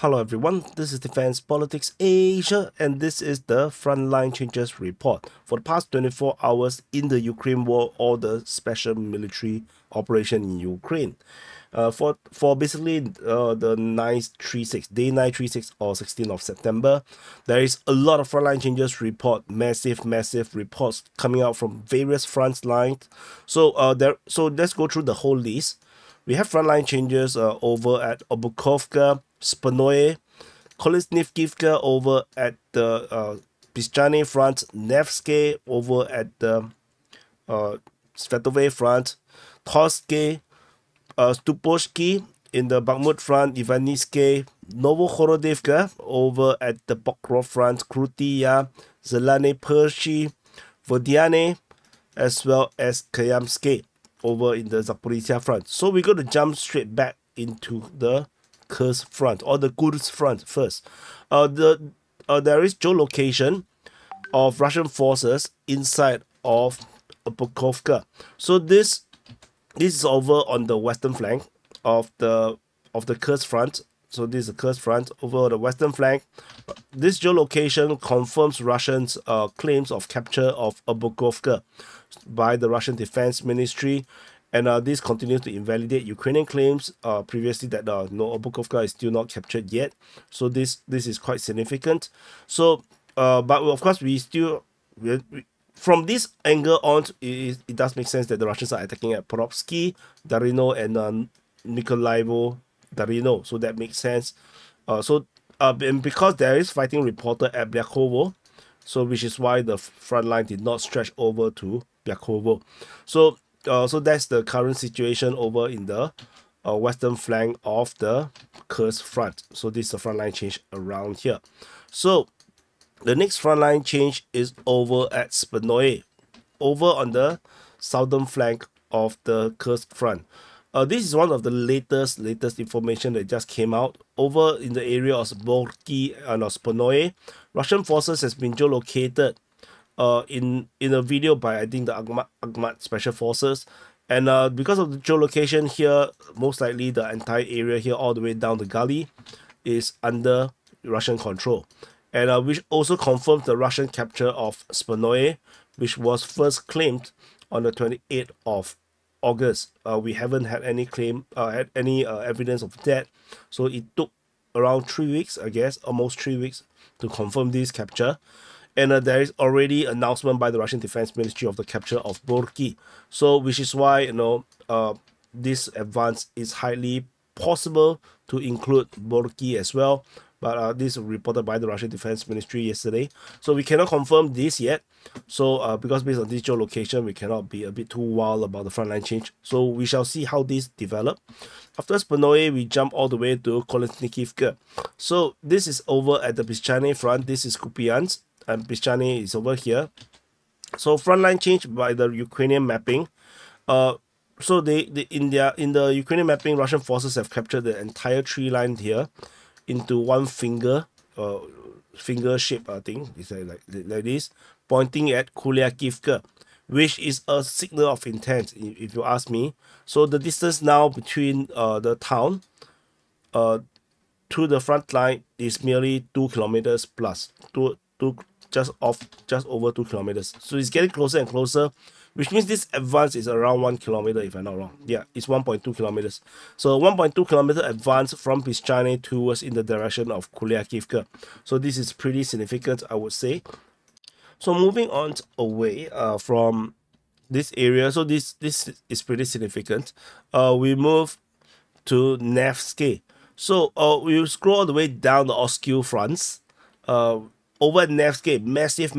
Hello everyone, this is Defense Politics Asia and this is the Frontline Changes Report for the past 24 hours in the Ukraine war or the special military operation in Ukraine. For basically the 936, day 936 or 16th of September, there is a lot of Frontline Changes report, massive reports coming out from various front lines. So let's go through the whole list. We have frontline changes over at Obukovka, Spanoye, Kolesnivkivka over at the Pischane front, Nevsky over at the Svetove front, Toske, Stuposhki in the Bakhmut front, Ivaniske, Novohorodivka over at the Pokro front, Krutiya, Zlanipersky, Viani, as well as Kayam over in the Zaporizhia front. So we're going to jump straight back into the Kursk front or the Kursk front first. There is geolocation of Russian forces inside of Pokrovka. So this is over on the western flank of the Kursk front. So this is the Kursk front over the western flank. This geolocation confirms Russians' claims of capture of Obukovka by the Russian Defense Ministry, and this continues to invalidate Ukrainian claims previously that no, Obukovka is still not captured yet. So this is quite significant. So but of course from this angle on, it does make sense that the Russians are attacking at Porovsky, Darino, and Nikolaevo, Darino. So that makes sense. And because there is fighting reported at Byakovo, so which is why the front line did not stretch over to Byakovo. So that's the current situation over in the western flank of the Kursk front. So this is the front line change around here. So the next front line change is over at Spanoye, over on the southern flank of the Kursk front. This is one of the latest information that just came out. Over in the area of Zborki and Spanoye, Russian forces has been geolocated in a video by I think the Akhmat Special Forces, and because of the geolocation here, most likely the entire area here all the way down the gully is under Russian control, and which also confirms the Russian capture of Spanoye, which was first claimed on the 28th of August. We haven't had any evidence of that, so it took around 3 weeks, I guess, almost 3 weeks to confirm this capture. And there is already announcement by the Russian Defense Ministry of the capture of Borki. So which is why this advance is highly possible to include Borki as well. But this was reported by the Russian Defense Ministry yesterday. So we cannot confirm this yet. So because based on this geolocation, we cannot be a bit too wild about the frontline change. So we shall see how this develop. After Spanoye, we jump all the way to Kolesnikivka. So this is over at the Pischane front. This is Kupiansk, and Pischane is over here. So frontline change by the Ukrainian mapping. So in the Ukrainian mapping, Russian forces have captured the entire tree line here into one finger shape, I think it's like this, pointing at Kuliakivka, which is a signal of intent, if you ask me. So the distance now between the town to the front line is merely 2 kilometers plus, just over 2 kilometers. So it's getting closer and closer, which means this advance is around 1 kilometer, if I'm not wrong. Yeah, it's 1.2 kilometers. So 1.2 kilometer advance from Pischane towards in the direction of Kuliakivka. So this is pretty significant, I would say. So moving on away from this area, so this is pretty significant. We move to Nevsky. So we scroll all the way down the Oskil fronts. Over at Nevsky, massive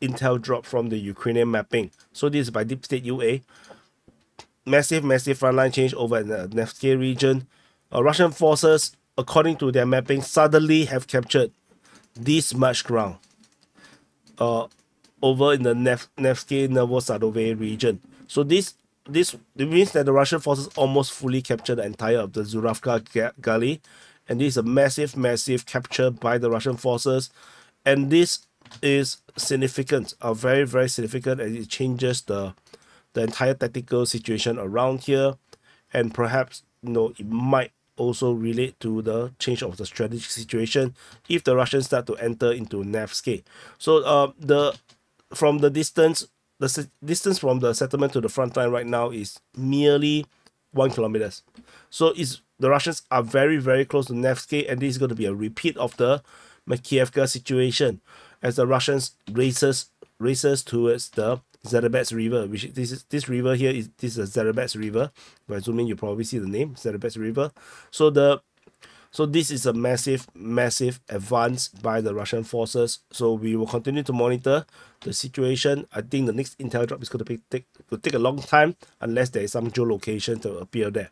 intel drop from the Ukrainian mapping. So this is by Deep State UA. Massive frontline change over in the Nevsky region. Russian forces, according to their mapping, suddenly have captured this much ground over in the Nevsky Novosadove region. So this means that the Russian forces almost fully captured the entire of the Zuravka Gully, and this is a massive capture by the Russian forces, and this is significant, very significant, and it changes the entire tactical situation around here, and perhaps it might also relate to the change of the strategic situation if the Russians start to enter into NFSK. So from the distance, distance from the settlement to the front line right now is merely 1 kilometers. So the Russians are very, very close to NFSK, and this is going to be a repeat of the Makiivka situation as the Russians races towards the Zlanipersky River, which this river here is the Zlanipersky River. By zooming, you probably see the name Zlanipersky River. So this is a massive advance by the Russian forces. So we will continue to monitor the situation. I think the next intel drop is going to take a long time unless there is some geolocation to appear there.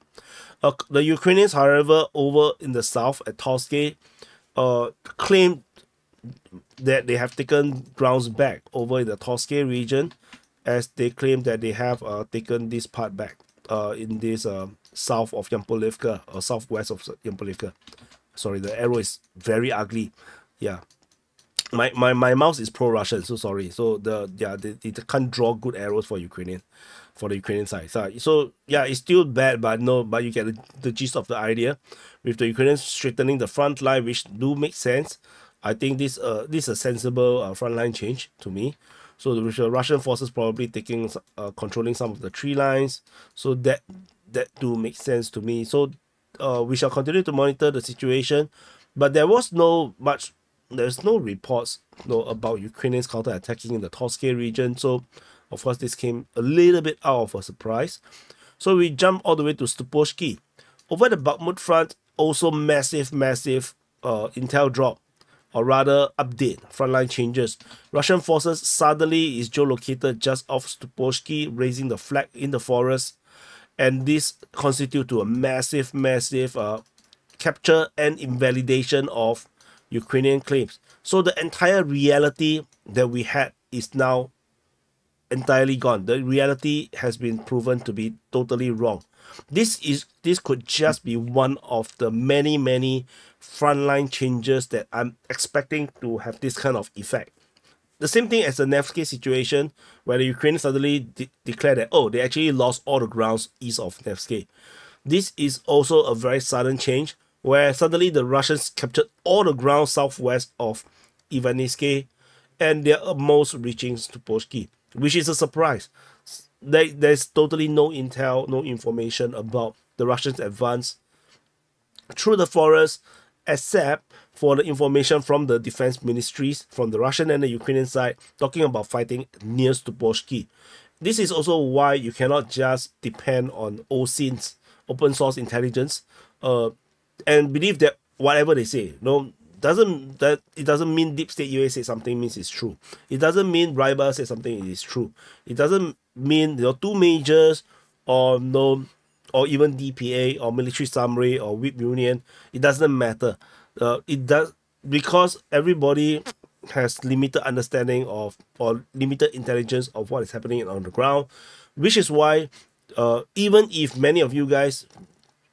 The Ukrainians, however, over in the south at Stoski, claim that they have taken grounds back over in the Stoski region, as they claim that they have taken this part back in this south of Yampolivka or southwest of Yampolivka. Sorry, the arrow is very ugly. Yeah, my mouse is pro-Russian, so sorry. So they can't draw good arrows for the Ukrainian side. So yeah, it's still bad, but you get the gist of the idea. With the Ukrainians straightening the front line, which do make sense. I think this is a sensible frontline change to me. So the Russian forces probably controlling some of the tree lines. So that do make sense to me. So we shall continue to monitor the situation, but there's no reports about Ukrainians counterattacking in the Stoski region. So of course this came a little bit out of a surprise. So we jump all the way to Stoski. Over the Bakhmut front, also massive intel drop, or rather update, frontline changes. Russian forces suddenly is geolocated just off Stoski, raising the flag in the forest, and this constitute to a massive capture and invalidation of Ukrainian claims. So the entire reality that we had is now entirely gone. The reality has been proven to be totally wrong. This could just be one of the many frontline changes that I'm expecting to have this kind of effect. The same thing as the NFSK situation, where the Ukrainians suddenly declared that, oh, they actually lost all the grounds east of NFSK. This is also a very sudden change, where suddenly the Russians captured all the ground southwest of Ivanivsky, and they're almost reaching Stoski, which is a surprise. There's totally no intel, no information about the Russians' advance through the forest, except for the information from the defense ministries, from the Russian and the Ukrainian side, talking about fighting near Stoski. This is also why you cannot just depend on OSINT's open source intelligence and believe that whatever they say. It doesn't mean Deep State UA said something means it's true. It doesn't mean Ryber said something is true. It doesn't mean two majors or even DPA or military summary or whip union. It doesn't matter. It does, because everybody has limited understanding of or limited intelligence of what is happening on the ground, which is why even if many of you guys,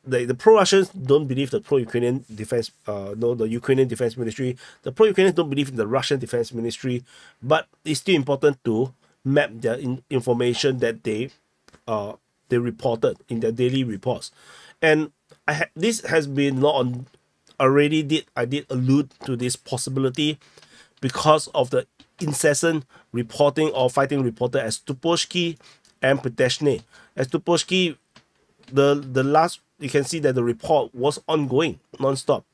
the pro-Russians don't believe the pro-Ukrainian defense, the Ukrainian defense ministry. The pro-Ukrainians don't believe in the Russian defense ministry, but it's still important to map their information that they reported in their daily reports. And this has been not on already. I did allude to this possibility because of the incessant reporting or fighting reported at Stoski and Proteshne. At Stoski, the last, you can see that the report was ongoing non-stop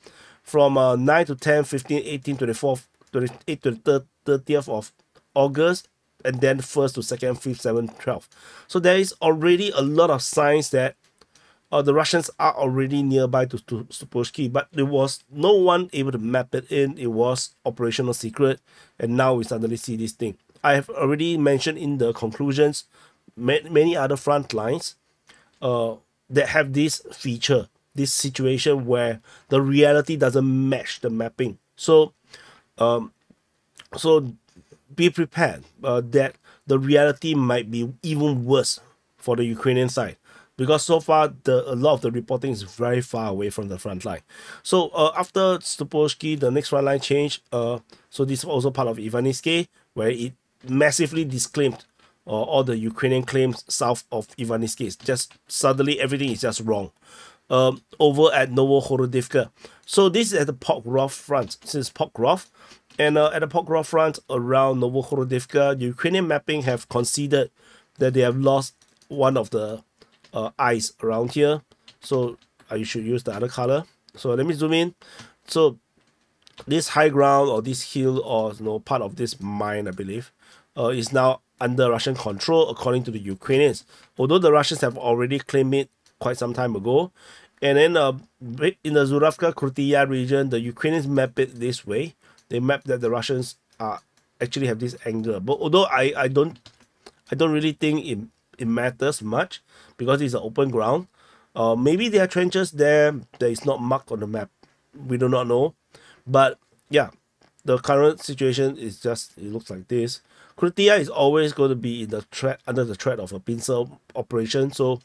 from 9 to 10, 15, 18, 24, 28 to the 30th of August, and then 1st to 2nd, 5th, 7th, 12th. So there is already a lot of signs that the Russians are already nearby to Stoski, but there was no one able to map it in. It was operational secret, and now we suddenly see this thing. I have already mentioned in the conclusions many other front lines that have this feature, this situation where the reality doesn't match the mapping. So be prepared that the reality might be even worse for the Ukrainian side, because so far a lot of the reporting is very far away from the front line. So after Stoski, the next front line change, so this is also part of Ivanivsky, where it massively disclaimed all the Ukrainian claims south of Ivanivsky. Just suddenly everything is just wrong. over at Novohorodivka. So this is at the Pokro front. This is Pokro. And at the Pokro front around Novohorodivka, the Ukrainian mapping have considered that they have lost one of the eyes around here. So you should use the other color. So let me zoom in. So this high ground or this hill or part of this mine, I believe, is now under Russian control according to the Ukrainians. Although the Russians have already claimed it quite some time ago. And then in the Zuravka Krutya region, the Ukrainians map it this way. They map that the Russians actually have this angle. But although I don't really think it matters much because it's an open ground. Maybe there are trenches there that is not marked on the map. We do not know. But yeah, the current situation is just, it looks like this. Krutya is always going to be in the under the threat of a pincer operation. So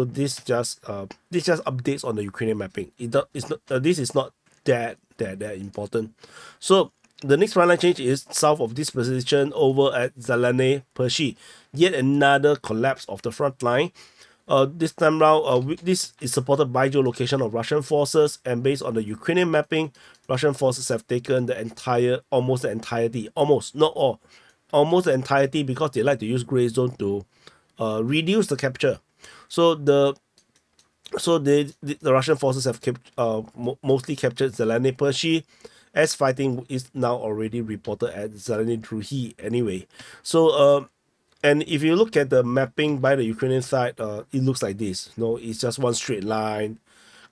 this just updates on the Ukrainian mapping. This is not that important. So the next frontline change is south of this position over at Zlanipersky. Yet another collapse of the front line. This time round, this is supported by geolocation of Russian forces, and based on the Ukrainian mapping, Russian forces have taken almost the entirety, not all, almost the entirety, because they like to use gray zone to reduce the capture. So the Russian forces have mostly captured Zlanipersky, as fighting is now already reported at Zlanipersky anyway. So and if you look at the mapping by the Ukrainian side, it looks like this. It's just one straight line.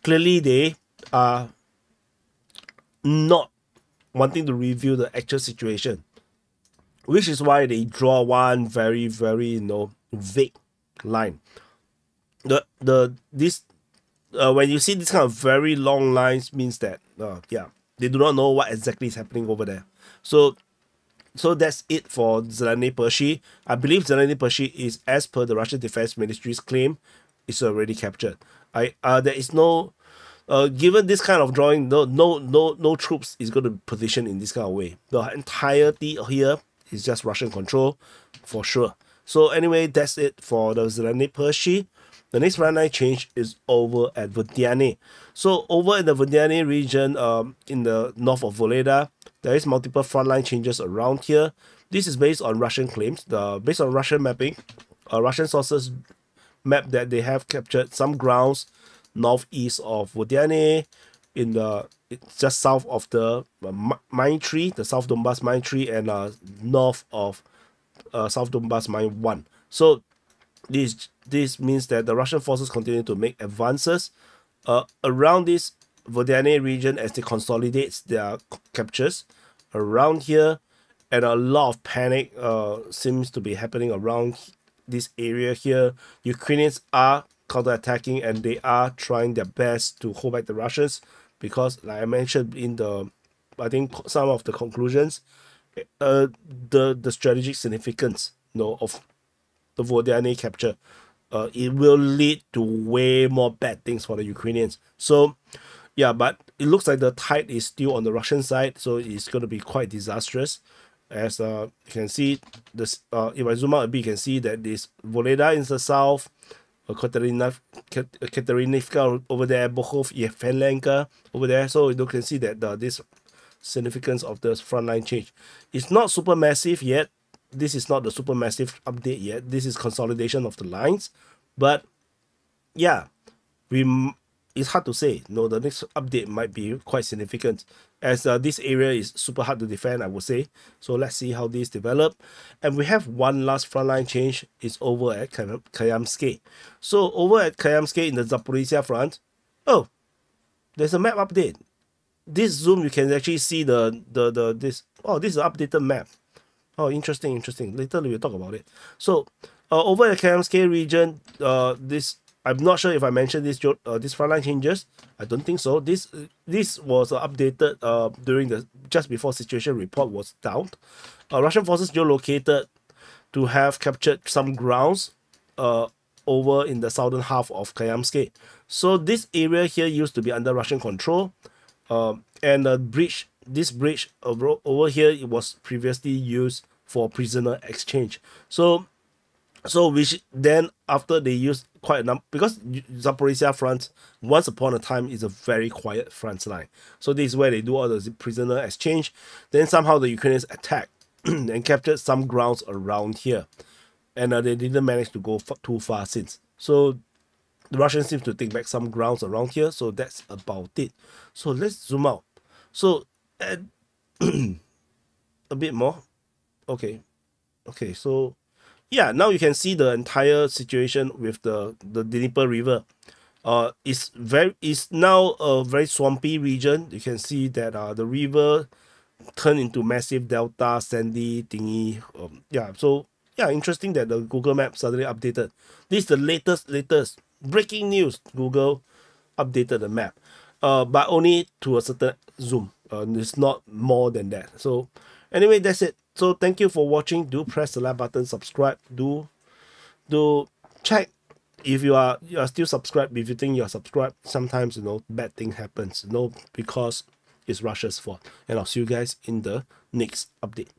Clearly, they are not wanting to reveal the actual situation, which is why they draw one very, very vague line. When you see this kind of very long lines, means that they do not know what exactly is happening over there. So that's it for Zlanipersky. I believe Zlanipersky is, as per the Russian Defense Ministry's claim, is already captured. There is no given this kind of drawing, no troops is going to be positioned in this kind of way. The entirety here is just Russian control for sure. So anyway, that's it for the Zlanipersky. The next frontline change is over at Viani. So over in the Viani region, in the north of Voleda, there is multiple frontline changes around here. This is based on Russian claims. Based on Russian mapping, Russian sources map that they have captured some grounds northeast of Viani, it's just south of the mine tree, the South Donbass mine tree, and north of South Donbass mine 1. So this means that the Russian forces continue to make advances around this Viani region as they consolidate their captures around here, and a lot of panic seems to be happening around this area here. Ukrainians are counterattacking, and they are trying their best to hold back the Russians because, like I mentioned in I think some of the conclusions, the strategic significance of the Viani capture, it will lead to way more bad things for the Ukrainians. So yeah, but it looks like the tide is still on the Russian side, so it's going to be quite disastrous. As you can see, this if I zoom out a bit, you can see that this Voleda in the south, Katerinivka over there, Bohov, Yefelenka over there. So you can see that this significance of the frontline change. It's not super massive yet. This is not the super massive update yet. This is consolidation of the lines. But yeah, it's hard to say. The next update might be quite significant, as this area is super hard to defend, I would say. So let's see how these develop. And we have one last frontline change. Is over at Kayam. So over at Kayam in the Zaporizhia front, there's a map update. This zoom, you can actually see this is an updated map. Oh, interesting. Later we'll talk about it. So over at Kayam region, I'm not sure if I mentioned this frontline changes. I don't think so. This was updated during just before situation report was down. Russian forces geolocated to have captured some grounds over in the southern half of Kayam. So this area here used to be under Russian control, and this bridge over here, it was previously used for prisoner exchange. So So which then after they use quite a number, because Zaporizhia front once upon a time is a very quiet front line. So this is where they do all the prisoner exchange. Then somehow the Ukrainians attacked and captured some grounds around here, and they didn't manage to go too far since. So the Russians seem to take back some grounds around here. So that's about it. So let's zoom out. So a bit more. Okay. So yeah, now you can see the entire situation with the Dnieper River. It's now a very swampy region. You can see that the river turned into massive delta, sandy thingy. So yeah, interesting that the Google map suddenly updated. This is the latest breaking news. Google updated the map, but only to a certain zoom. It's not more than that. So anyway, that's it. So thank you for watching. Do press the like button, subscribe. Do check if you are still subscribed. If you think you're subscribed, sometimes bad thing happens. Because it's Russia's fault. And I'll see you guys in the next update.